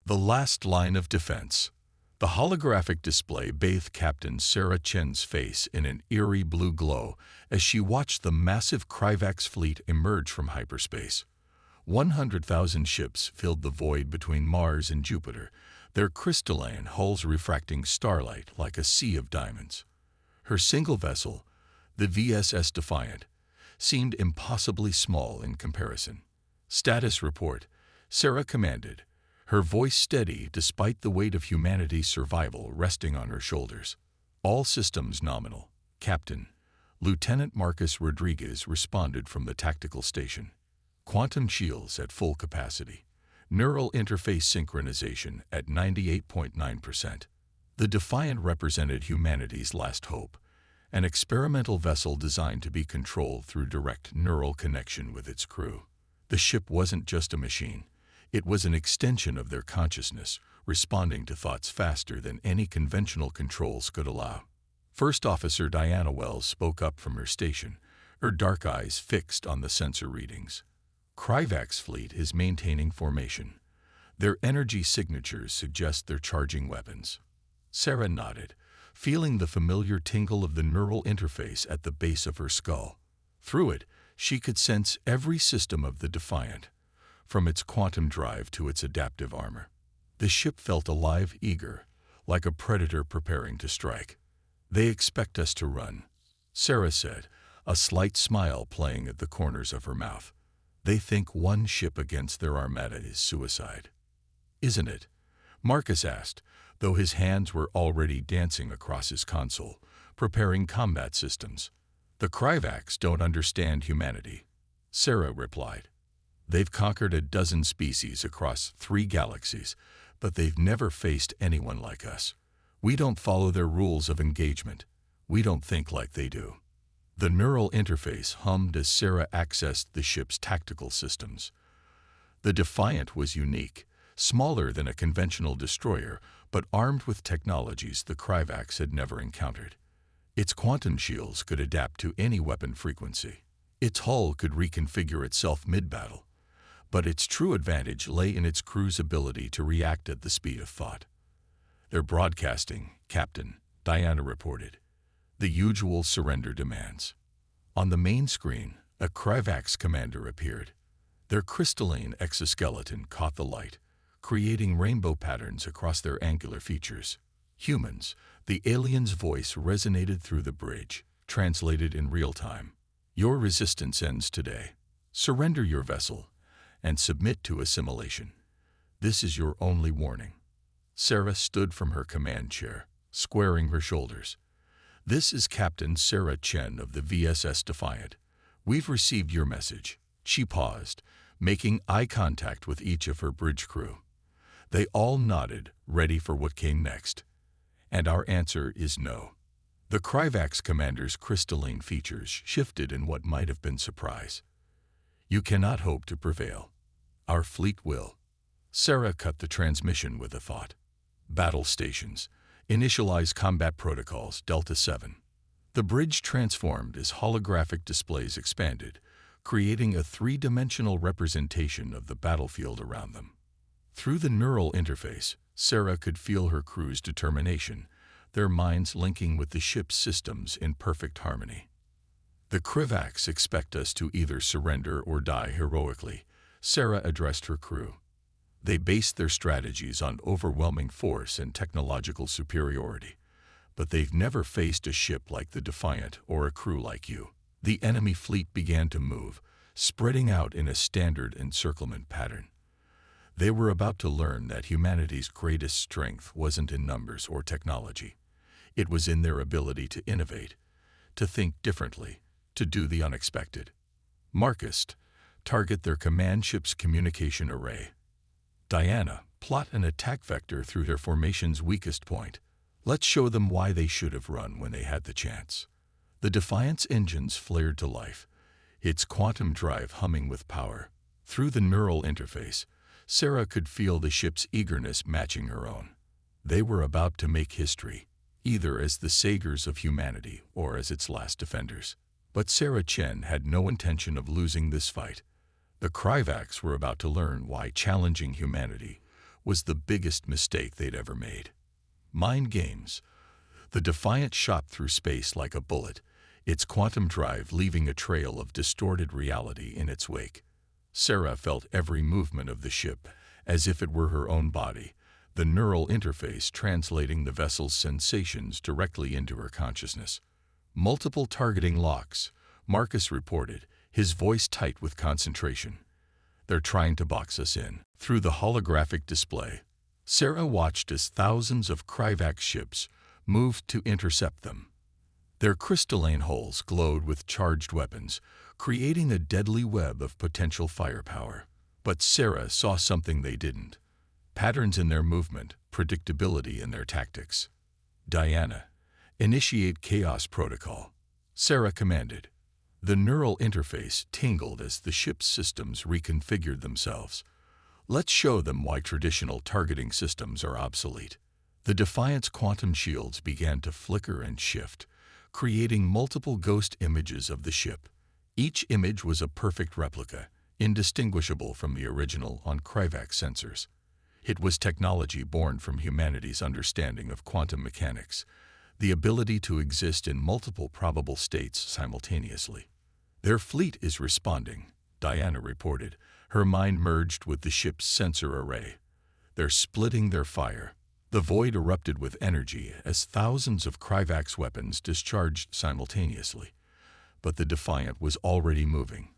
The last line of defense. The holographic display bathed Captain Sarah Chen's face in an eerie blue glow as she watched the massive Kryvax fleet emerge from hyperspace. 100,000 ships filled the void between Mars and Jupiter, their crystalline hulls refracting starlight like a sea of diamonds. Her single vessel, the VSS Defiant, seemed impossibly small in comparison. Status report, Sarah commanded, her voice steady despite the weight of humanity's survival resting on her shoulders. All systems nominal. Captain. Lieutenant Marcus Rodriguez responded from the tactical station. Quantum shields at full capacity. Neural interface synchronization at 98.9%. The Defiant represented humanity's last hope, an experimental vessel designed to be controlled through direct neural connection with its crew. The ship wasn't just a machine. It was an extension of their consciousness, responding to thoughts faster than any conventional controls could allow. First Officer Diana Wells spoke up from her station, her dark eyes fixed on the sensor readings. Kryvax fleet is maintaining formation. Their energy signatures suggest they're charging weapons. Sarah nodded, feeling the familiar tingle of the neural interface at the base of her skull. Through it, she could sense every system of the Defiant, from its quantum drive to its adaptive armor. The ship felt alive, eager, like a predator preparing to strike. "They expect us to run," Sarah said, a slight smile playing at the corners of her mouth. "They think one ship against their armada is suicide." "Isn't it?" Marcus asked, though his hands were already dancing across his console, preparing combat systems. "The Kryvax don't understand humanity," Sarah replied. "They've conquered a dozen species across 3 galaxies, but they've never faced anyone like us. We don't follow their rules of engagement. We don't think like they do." The neural interface hummed as Sarah accessed the ship's tactical systems. The Defiant was unique, smaller than a conventional destroyer, but armed with technologies the Kryvax had never encountered. Its quantum shields could adapt to any weapon frequency. Its hull could reconfigure itself mid-battle. But its true advantage lay in its crew's ability to react at the speed of thought. "They're broadcasting, Captain," Diana reported. "The usual surrender demands." On the main screen, a Kryvax commander appeared. Their crystalline exoskeleton caught the light, creating rainbow patterns across their angular features. "Humans," the alien's voice resonated through the bridge, translated in real time. "Your resistance ends today. Surrender your vessel and submit to assimilation. This is your only warning." Sarah stood from her command chair, squaring her shoulders. "This is Captain Sarah Chen of the VSS Defiant. We've received your message." She paused, making eye contact with each of her bridge crew. They all nodded, ready for what came next. "And our answer is no." The Kryvax commander's crystalline features shifted in what might have been surprise. "You cannot hope to prevail. Our fleet will." Sarah cut the transmission with a thought. "Battle stations. Initialize combat protocols, Delta 7. The bridge transformed as holographic displays expanded, creating a 3-dimensional representation of the battlefield around them. Through the neural interface, Sarah could feel her crew's determination, their minds linking with the ship's systems in perfect harmony. "The Kryvax expect us to either surrender or die heroically," Sarah addressed her crew. "They base their strategies on overwhelming force and technological superiority, but they've never faced a ship like the Defiant or a crew like you." The enemy fleet began to move, spreading out in a standard encirclement pattern. They were about to learn that humanity's greatest strength wasn't in numbers or technology. It was in their ability to innovate, to think differently, to do the unexpected. "Marcus, target their command ship's communication array. Diana, plot an attack vector through their formation's weakest point. Let's show them why they should have run when they had the chance." The Defiant's engines flared to life, its quantum drive humming with power. Through the neural interface, Sarah could feel the ship's eagerness matching her own. They were about to make history, either as the saviors of humanity or as its last defenders. But Sarah Chen had no intention of losing this fight. The Kryvax were about to learn why challenging humanity was the biggest mistake they'd ever made. Mind games. The Defiant shot through space like a bullet, its quantum drive leaving a trail of distorted reality in its wake. Sarah felt every movement of the ship, as if it were her own body, the neural interface translating the vessel's sensations directly into her consciousness. Multiple targeting locks, Marcus reported, his voice tight with concentration. They're trying to box us in. Through the holographic display, Sarah watched as thousands of Kryvax ships moved to intercept them. Their crystalline hulls glowed with charged weapons, creating a deadly web of potential firepower. But Sarah saw something they didn't. Patterns in their movement, predictability in their tactics. Diana, initiate chaos protocol, Sarah commanded. The neural interface tingled as the ship's systems reconfigured themselves. Let's show them why traditional targeting systems are obsolete. The Defiant's quantum shields began to flicker and shift, creating multiple ghost images of the ship. Each image was a perfect replica, indistinguishable from the original on Kryvax sensors. It was technology born from humanity's understanding of quantum mechanics, the ability to exist in multiple probable states simultaneously. Their fleet is responding, Diana reported, her mind merged with the ship's sensor array. They're splitting their fire. The void erupted with energy as thousands of Kryvax weapons discharged simultaneously. But the Defiant was already moving,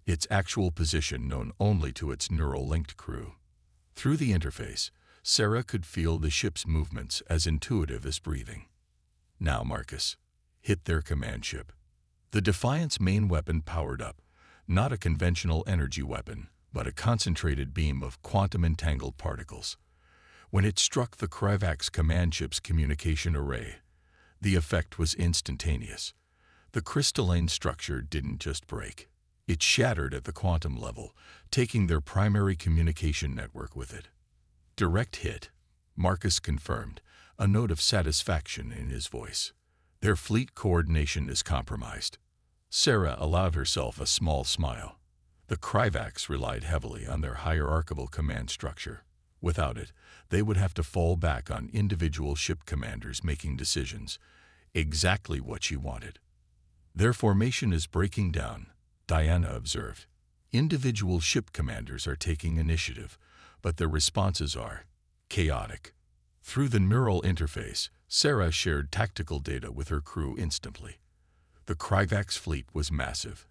its actual position known only to its neural-linked crew. Through the interface, Sarah could feel the ship's movements as intuitive as breathing. Now, Marcus, hit their command ship. The Defiant's main weapon powered up, not a conventional energy weapon, but a concentrated beam of quantum-entangled particles. When it struck the Kryvax command ship's communication array, the effect was instantaneous. The crystalline structure didn't just break. It shattered at the quantum level, taking their primary communication network with it. Direct hit, Marcus confirmed, a note of satisfaction in his voice. Their fleet coordination is compromised. Sarah allowed herself a small smile. The Kryvax relied heavily on their hierarchical command structure. Without it, they would have to fall back on individual ship commanders making decisions, exactly what she wanted. Their formation is breaking down, Diana observed. Individual ship commanders are taking initiative, but their responses are chaotic. Through the neural interface, Sarah shared tactical data with her crew instantly. The Kryvax fleet was massive,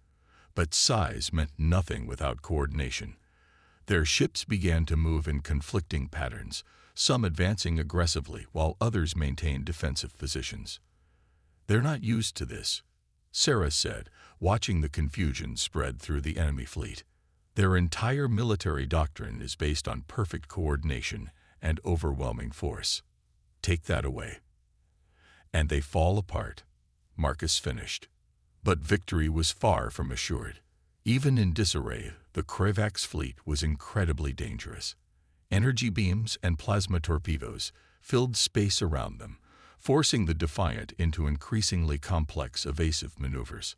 but size meant nothing without coordination. Their ships began to move in conflicting patterns, some advancing aggressively while others maintained defensive positions. They're not used to this, Sarah said, watching the confusion spread through the enemy fleet. Their entire military doctrine is based on perfect coordination and overwhelming force. Take that away. And they fall apart, Marcus finished. But victory was far from assured. Even in disarray, the Kryvax fleet was incredibly dangerous. Energy beams and plasma torpedoes filled space around them, forcing the Defiant into increasingly complex evasive maneuvers.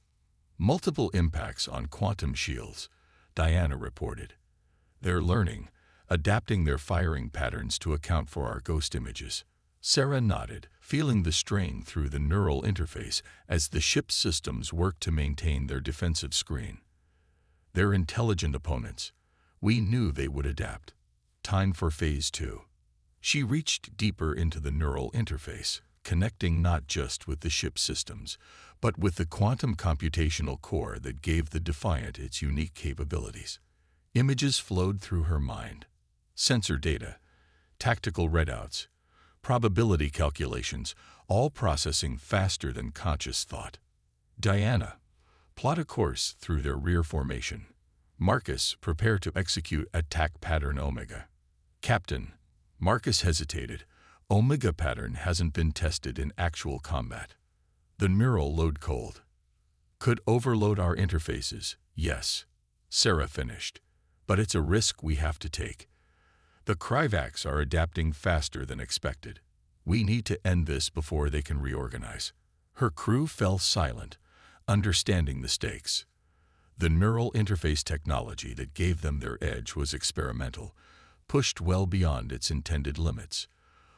Multiple impacts on quantum shields, Diana reported. They're learning, adapting their firing patterns to account for our ghost images. Sarah nodded, feeling the strain through the neural interface as the ship's systems worked to maintain their defensive screen. They're intelligent opponents. We knew they would adapt. Time for Phase 2. She reached deeper into the neural interface, connecting not just with the ship's systems, but with the quantum computational core that gave the Defiant its unique capabilities. Images flowed through her mind. Sensor data, tactical readouts, probability calculations, all processing faster than conscious thought. Diana, plot a course through their rear formation. Marcus, prepare to execute attack pattern Omega. Captain, Marcus hesitated. Omega pattern hasn't been tested in actual combat. The neural load cold. Could overload our interfaces, yes. Sarah finished. But it's a risk we have to take. The Kryvax are adapting faster than expected. We need to end this before they can reorganize. Her crew fell silent, understanding the stakes. The neural interface technology that gave them their edge was experimental, pushed well beyond its intended limits.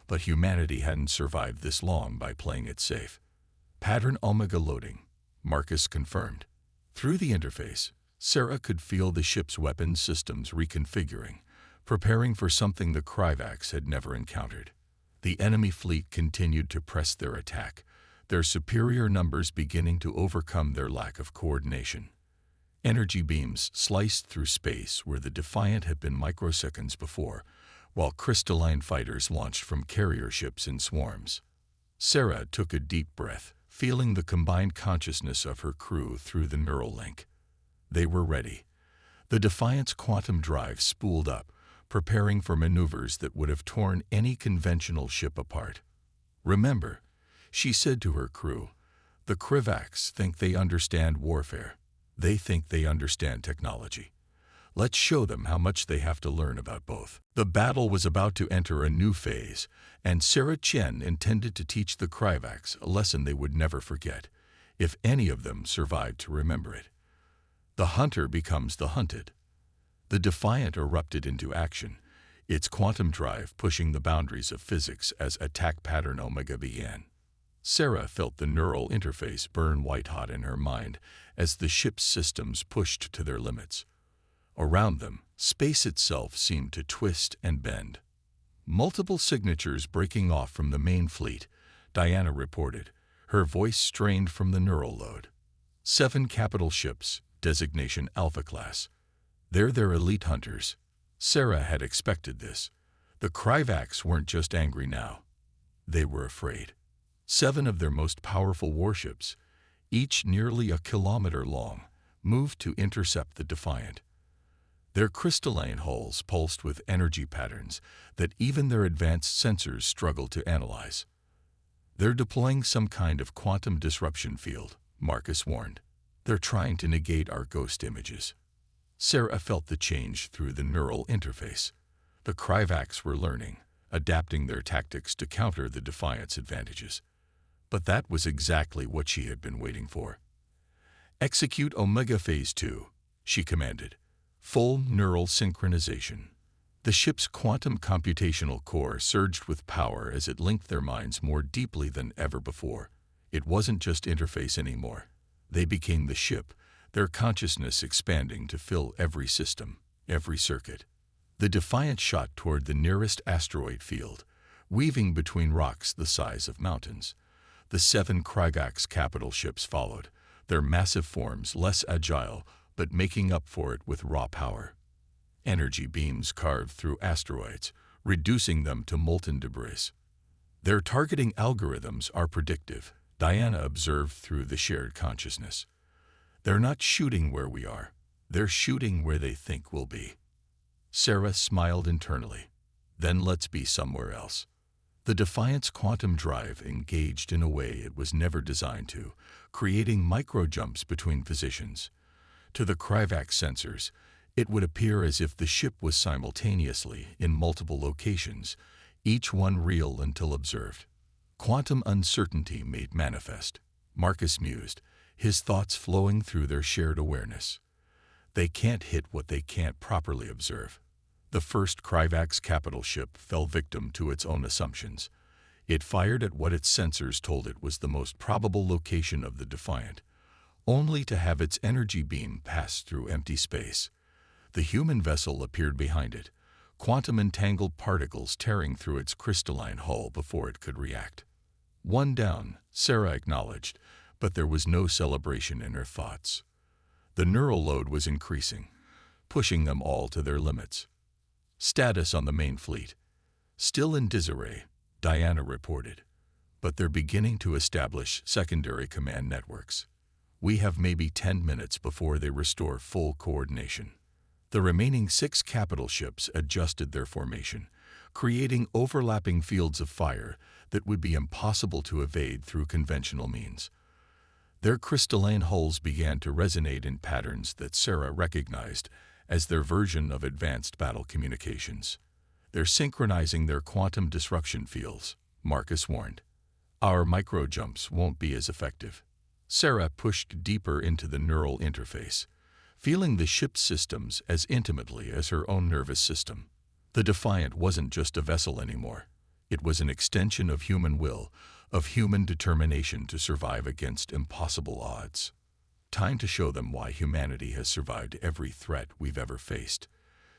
But humanity hadn't survived this long by playing it safe. Pattern Omega loading, Marcus confirmed. Through the interface, Sarah could feel the ship's weapons systems reconfiguring, preparing for something the Kryvax had never encountered. The enemy fleet continued to press their attack, their superior numbers beginning to overcome their lack of coordination. Energy beams sliced through space where the Defiant had been microseconds before, while crystalline fighters launched from carrier ships in swarms. Sarah took a deep breath, feeling the combined consciousness of her crew through the neural link. They were ready. The Defiant's quantum drive spooled up, preparing for maneuvers that would have torn any conventional ship apart. "Remember," she said to her crew, "the Kryvax think they understand warfare. They think they understand technology. Let's show them how much they have to learn about both." The battle was about to enter a new phase, and Sarah Chen intended to teach the Kryvax a lesson they would never forget, if any of them survived to remember it. The hunter becomes the hunted. The Defiant erupted into action, its quantum drive pushing the boundaries of physics as attack pattern Omega began. Sarah felt the neural interface burn white-hot in her mind as the ship's systems pushed to their limits. Around them, space itself seemed to twist and bend. Multiple signatures breaking off from the main fleet, Diana reported, her voice strained from the neural load. 7 capital ships, designation Alpha Class. They're their elite hunters. Sarah had expected this. The Kryvax weren't just angry now. They were afraid. 7 of their most powerful warships, each nearly a kilometer long, moved to intercept the Defiant. Their crystalline hulls pulsed with energy patterns that even their advanced sensors struggled to analyze. "They're deploying some kind of quantum disruption field," Marcus warned. "They're trying to negate our ghost images." Sarah felt the change through the neural interface. The Kryvax were learning, adapting their tactics to counter the Defiant's advantages. But that was exactly what she had been waiting for. "Execute Omega Phase 2, she commanded. Full neural synchronization. The ship's quantum computational core surged with power as it linked their minds more deeply than ever before. It wasn't just interface anymore. They became the ship, their consciousness expanding to fill every system, every circuit. The Defiant shot toward the nearest asteroid field, weaving between rocks the size of mountains. The 7 Kryvax capital ships followed, their massive forms less agile, but making up for it with raw power. Energy beams carved through asteroids, reducing them to molten debris. "Their targeting algorithms are predictive," Diana observed through the shared consciousness. "They're not shooting where we are. They're shooting where they think we'll be." Sarah smiled internally. Then let's be somewhere else. The Defiant's quantum drive engaged in a way it was never designed to, creating micro-jumps between positions. To the Kryvax sensors, it would appear as if the ship was simultaneously in multiple locations, each one real until observed. Quantum uncertainty made manifest, Marcus mused, his thoughts flowing through their shared awareness. They can't hit what they can't properly observe. The first Kryvax capital ship fell victim to its own assumptions. It fired at what its sensors told it was the most probable location of the Defiant, only to have its energy beam pass through empty space. The human vessel appeared behind it, quantum-entangled particles tearing through its crystalline hull before it could react. "One down," Sarah acknowledged, but there was no celebration in her thoughts. The neural load was increasing, pushing them all to their limits. Status on the main fleet. "Still in disarray," Diana reported, "but they're beginning to establish secondary command networks. We have maybe 10 minutes before they restore full coordination." The remaining 6 capital ships adjusted their formation, creating overlapping fields of fire that would be impossible to evade through conventional means. Their crystalline hulls began to resonate in patterns that Sarah recognized as their version of advanced battle communications. "They're synchronizing their quantum disruption fields," Marcus warned. "Our micro-jumps won't be as effective." Sarah pushed deeper into the neural interface, feeling the ship's systems as intimately as her own nervous system. The Defiant wasn't just a vessel anymore. It was an extension of human will, of human determination to survive against impossible odds. Time to show them why humanity has survived every threat we've ever faced.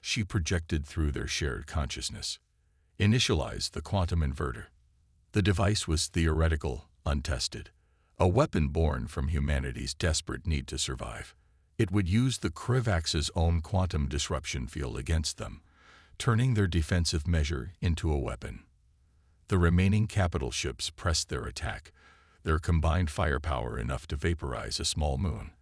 She projected through their shared consciousness. Initialize the quantum inverter. The device was theoretical, untested, a weapon born from humanity's desperate need to survive. It would use the Krivax's own quantum disruption field against them, turning their defensive measure into a weapon. The remaining capital ships pressed their attack, their combined firepower enough to vaporize a small moon.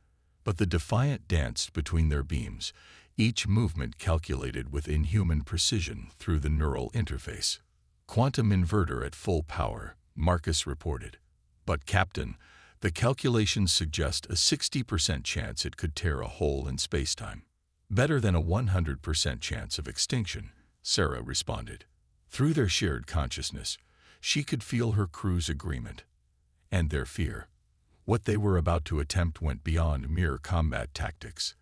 But the Defiant danced between their beams, each movement calculated with inhuman precision through the neural interface. Quantum inverter at full power, Marcus reported. But Captain, the calculations suggest a 60% chance it could tear a hole in spacetime. Better than a 100% chance of extinction, Sarah responded. Through their shared consciousness, she could feel her crew's agreement. And their fear. What they were about to attempt went beyond mere combat tactics.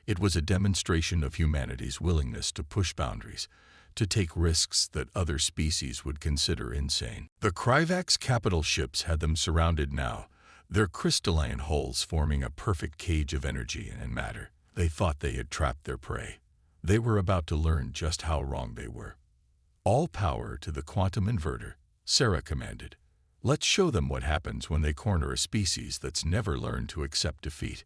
It was a demonstration of humanity's willingness to push boundaries, to take risks that other species would consider insane. The Krivax capital ships had them surrounded now, their crystalline hulls forming a perfect cage of energy and matter. They thought they had trapped their prey. They were about to learn just how wrong they were. All power to the quantum inverter, Sarah commanded. Let's show them what happens when they corner a species that's never learned to accept defeat.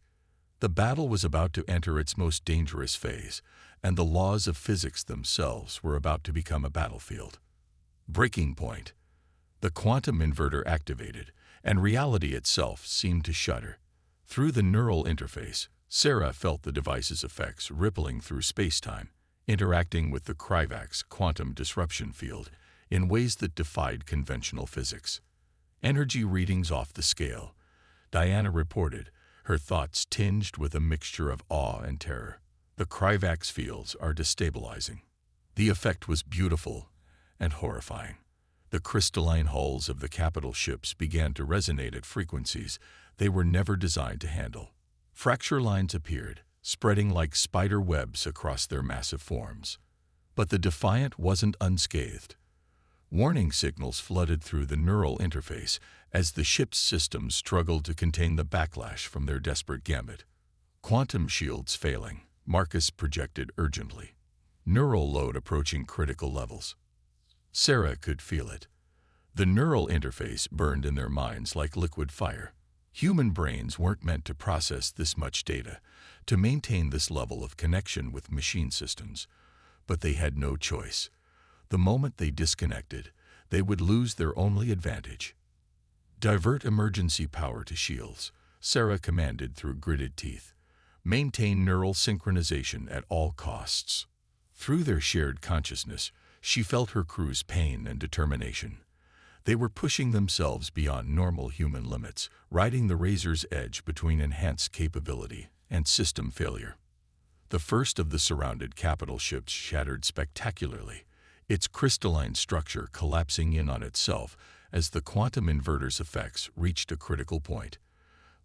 The battle was about to enter its most dangerous phase, and the laws of physics themselves were about to become a battlefield. Breaking point. The quantum inverter activated, and reality itself seemed to shudder. Through the neural interface, Sarah felt the device's effects rippling through spacetime, interacting with the Krivax quantum disruption field in ways that defied conventional physics. Energy readings off the scale, Diana reported, her thoughts tinged with a mixture of awe and terror. The Krivax fields are destabilizing. The effect was beautiful and horrifying. The crystalline hulls of the capital ships began to resonate at frequencies they were never designed to handle. Fracture lines appeared, spreading like spider webs across their massive forms. But the Defiant wasn't unscathed. Warning signals flooded through the neural interface as the ship's systems struggled to contain the backlash from their desperate gambit. Quantum shields failing, Marcus projected urgently. Neural load approaching critical levels. Sarah could feel it. The neural interface burned in their minds like liquid fire. Human brains weren't meant to process this much data, to maintain this level of connection with machine systems. But they had no choice. The moment they disconnected, they would lose their only advantage. Divert emergency power to shields, Sarah commanded through gritted teeth. Maintain neural synchronization at all costs. Through their shared consciousness, she felt her crew's pain and determination. They were pushing themselves beyond normal human limits, riding the razor's edge between enhanced capability and system failure. The first of the surrounded capital ships shattered spectacularly, its crystalline structure collapsing in on itself as the quantum inverter's effects reached a critical point.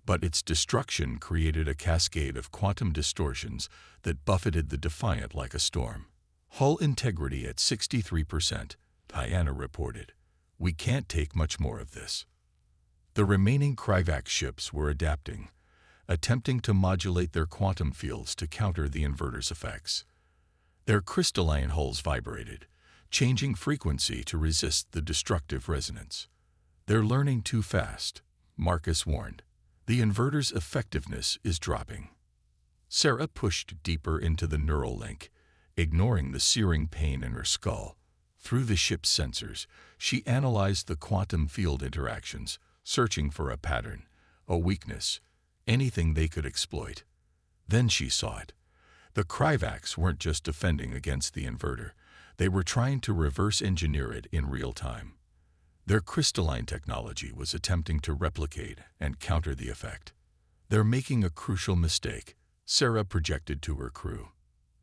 But its destruction created a cascade of quantum distortions that buffeted the Defiant like a storm. Hull integrity at 63%, Diana reported. We can't take much more of this. The remaining Krivax ships were adapting, attempting to modulate their quantum fields to counter the inverter's effects. Their crystalline hulls vibrated, changing frequency to resist the destructive resonance. They're learning too fast, Marcus warned. The inverter's effectiveness is dropping. Sarah pushed deeper into the neural link, ignoring the searing pain in her skull. Through the ship's sensors, she analyzed the quantum field interactions, searching for a pattern, a weakness, anything they could exploit. Then she saw it. The Krivax weren't just defending against the inverter. They were trying to reverse engineer it in real time. Their crystalline technology was attempting to replicate and counter the effect. They're making a crucial mistake, Sarah projected to her crew.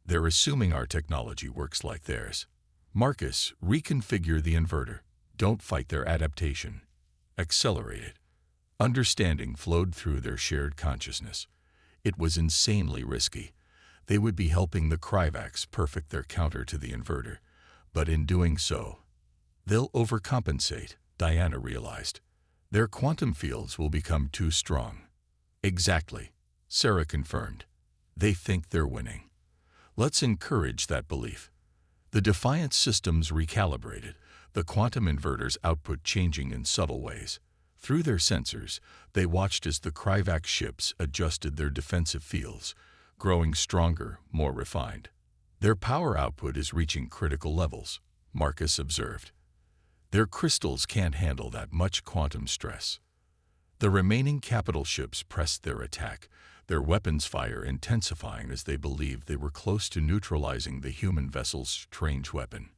They're assuming our technology works like theirs. Marcus, reconfigure the inverter. Don't fight their adaptation. Accelerate it. Understanding flowed through their shared consciousness. It was insanely risky. They would be helping the Krivax perfect their counter to the inverter, But in doing so, they'll overcompensate, Diana realized. Their quantum fields will become too strong. Exactly, Sarah confirmed. They think they're winning. Let's encourage that belief. The Defiance systems recalibrated, the quantum inverter's output changing in subtle ways. Through their sensors, they watched as the Kryvax ships adjusted their defensive fields, growing stronger, more refined. Their power output is reaching critical levels, Marcus observed. Their crystals can't handle that much quantum stress. The remaining capital ships pressed their attack, their weapons fire intensifying as they believed they were close to neutralizing the human vessel's strange weapon.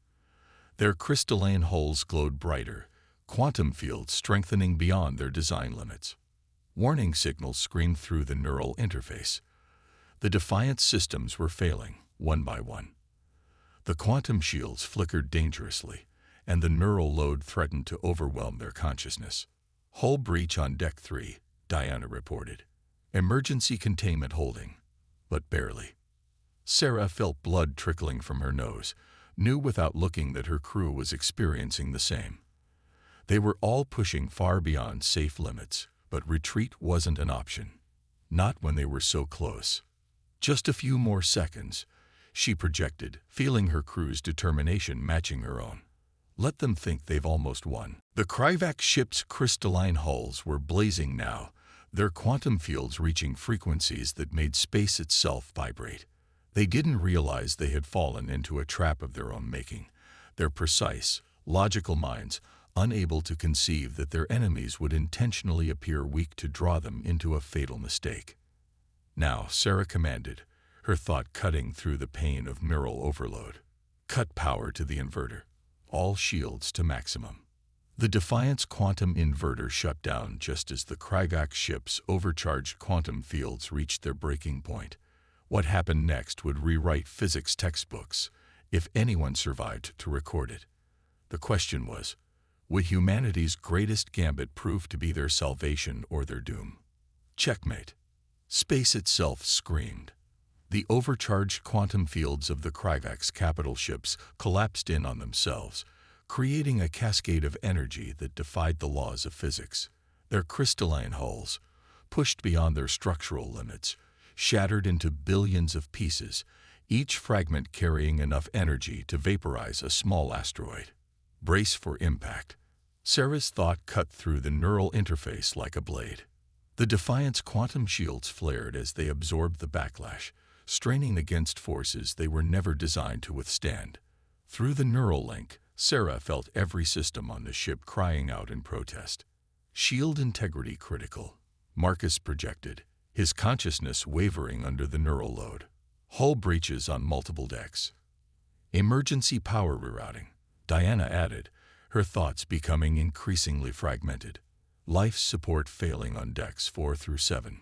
Their crystalline hulls glowed brighter, quantum fields strengthening beyond their design limits. Warning signals screamed through the neural interface. The Defiance systems were failing, one by one. The quantum shields flickered dangerously, and the neural load threatened to overwhelm their consciousness. Hull breach on Deck 3, Diana reported. Emergency containment holding, but barely. Sarah felt blood trickling from her nose, knew without looking that her crew was experiencing the same. They were all pushing far beyond safe limits, but retreat wasn't an option. Not when they were so close. Just a few more seconds, she projected, feeling her crew's determination matching her own. Let them think they've almost won. The Kryvax ship's crystalline hulls were blazing now, their quantum fields reaching frequencies that made space itself vibrate. They didn't realize they had fallen into a trap of their own making, their precise, logical minds unable to conceive that their enemies would intentionally appear weak to draw them into a fatal mistake. Now, Sarah commanded, her thought cutting through the pain of neural overload. Cut power to the inverter. All shields to maximum. The Defiance quantum inverter shut down just as the Kryvax ship's overcharged quantum fields reached their breaking point. What happened next would rewrite physics textbooks, if anyone survived to record it. The question was, would humanity's greatest gambit prove to be their salvation or their doom? Checkmate. Space itself screamed. The overcharged quantum fields of the Kryvax capital ships collapsed in on themselves, creating a cascade of energy that defied the laws of physics. Their crystalline hulls, pushed beyond their structural limits, shattered into billions of pieces, each fragment carrying enough energy to vaporize a small asteroid. Brace for impact. Sarah's thought cut through the neural interface like a blade. The Defiance quantum shields flared as they absorbed the backlash, straining against forces they were never designed to withstand. Through the neural link, Sarah felt every system on the ship crying out in protest. Shield integrity critical, Marcus projected, his consciousness wavering under the neural load. Hull breaches on multiple decks. Emergency power rerouting, Diana added, her thoughts becoming increasingly fragmented. Life support failing on decks 4 through 7.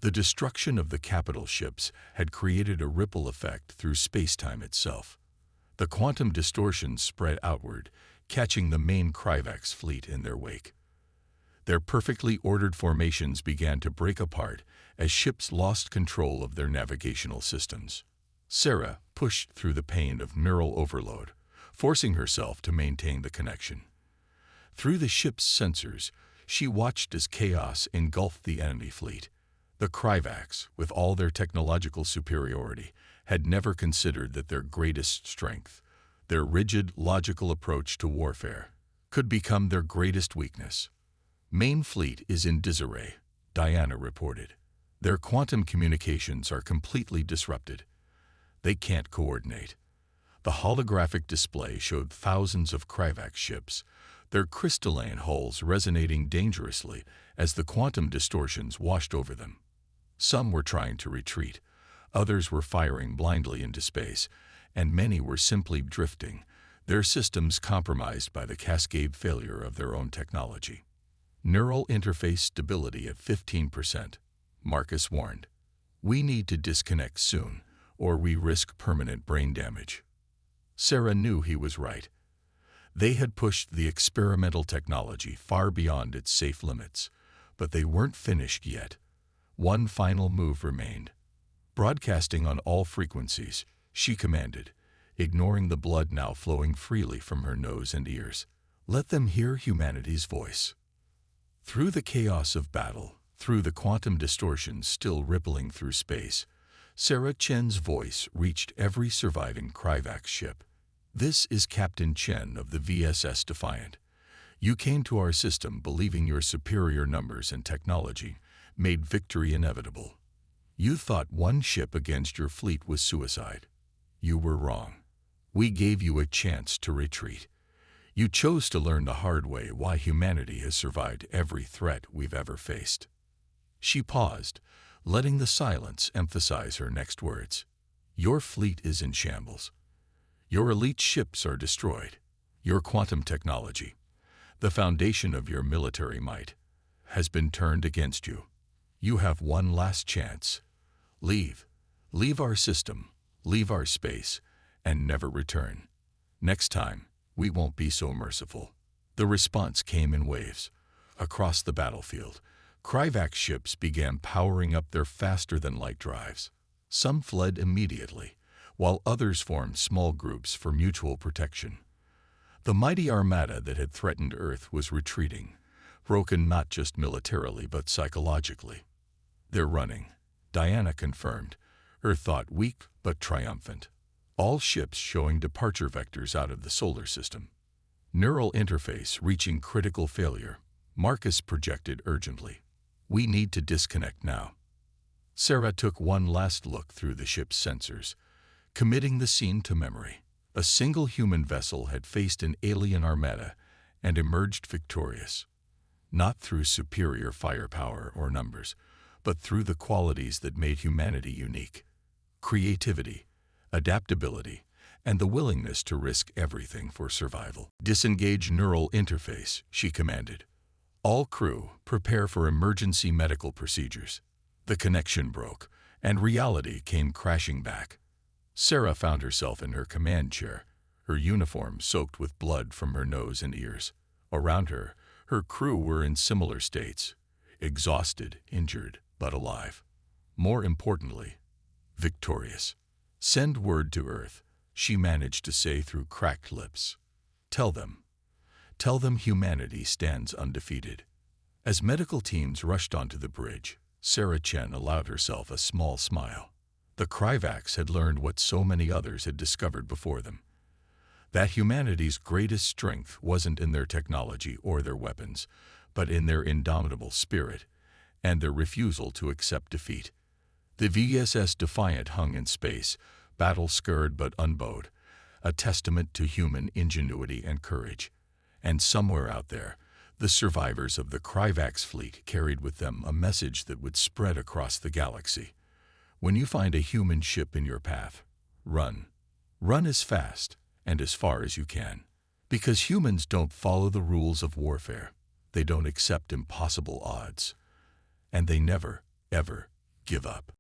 The destruction of the capital ships had created a ripple effect through space-time itself. The quantum distortions spread outward, catching the main Kryvax fleet in their wake. Their perfectly ordered formations began to break apart as ships lost control of their navigational systems. Sarah pushed through the pain of neural overload, forcing herself to maintain the connection. Through the ship's sensors, she watched as chaos engulfed the enemy fleet. The Kryvax, with all their technological superiority, had never considered that their greatest strength, their rigid, logical approach to warfare, could become their greatest weakness. Main fleet is in disarray, Diana reported. Their quantum communications are completely disrupted. They can't coordinate. The holographic display showed thousands of Kryvax ships, their crystalline hulls resonating dangerously as the quantum distortions washed over them. Some were trying to retreat, others were firing blindly into space, and many were simply drifting, their systems compromised by the cascade failure of their own technology. Neural interface stability at 15%, Marcus warned. We need to disconnect soon, or we risk permanent brain damage. Sarah knew he was right. They had pushed the experimental technology far beyond its safe limits, but they weren't finished yet. One final move remained. Broadcasting on all frequencies, she commanded, ignoring the blood now flowing freely from her nose and ears. Let them hear humanity's voice. Through the chaos of battle, through the quantum distortions still rippling through space, Sarah Chen's voice reached every surviving Kryvax ship. This is Captain Chen of the VSS Defiant. You came to our system believing your superior numbers and technology made victory inevitable. You thought one ship against your fleet was suicide. You were wrong. We gave you a chance to retreat. You chose to learn the hard way why humanity has survived every threat we've ever faced. She paused, letting the silence emphasize her next words. Your fleet is in shambles. Your elite ships are destroyed. Your quantum technology, the foundation of your military might, has been turned against you. You have one last chance. Leave. Leave our system, leave our space, and never return. Next time, we won't be so merciful. The response came in waves. Across the battlefield, Kryvax ships began powering up their faster-than-light drives. Some fled immediately, while others formed small groups for mutual protection. The mighty armada that had threatened Earth was retreating, broken not just militarily but psychologically. They're running, Diana confirmed, her thought weak but triumphant. All ships showing departure vectors out of the solar system. Neural interface reaching critical failure, Marcus projected urgently. We need to disconnect now. Sarah took one last look through the ship's sensors, committing the scene to memory. A single human vessel had faced an alien armada and emerged victorious, not through superior firepower or numbers, but through the qualities that made humanity unique: creativity, adaptability, and the willingness to risk everything for survival. Disengage neural interface, she commanded. All crew, prepare for emergency medical procedures. The connection broke, and reality came crashing back. Sarah found herself in her command chair, her uniform soaked with blood from her nose and ears. Around her, her crew were in similar states, exhausted, injured, but alive. More importantly, victorious. Send word to Earth, she managed to say through cracked lips. Tell them humanity stands undefeated. As medical teams rushed onto the bridge, Sarah Chen allowed herself a small smile. The Kryvax had learned what so many others had discovered before them: that humanity's greatest strength wasn't in their technology or their weapons, but in their indomitable spirit and their refusal to accept defeat. The VSS Defiant hung in space, battle-scarred but unbowed, a testament to human ingenuity and courage. And somewhere out there, the survivors of the Kryvax fleet carried with them a message that would spread across the galaxy. When you find a human ship in your path, run. Run as fast and as far as you can. Because humans don't follow the rules of warfare. They don't accept impossible odds. And they never, ever give up.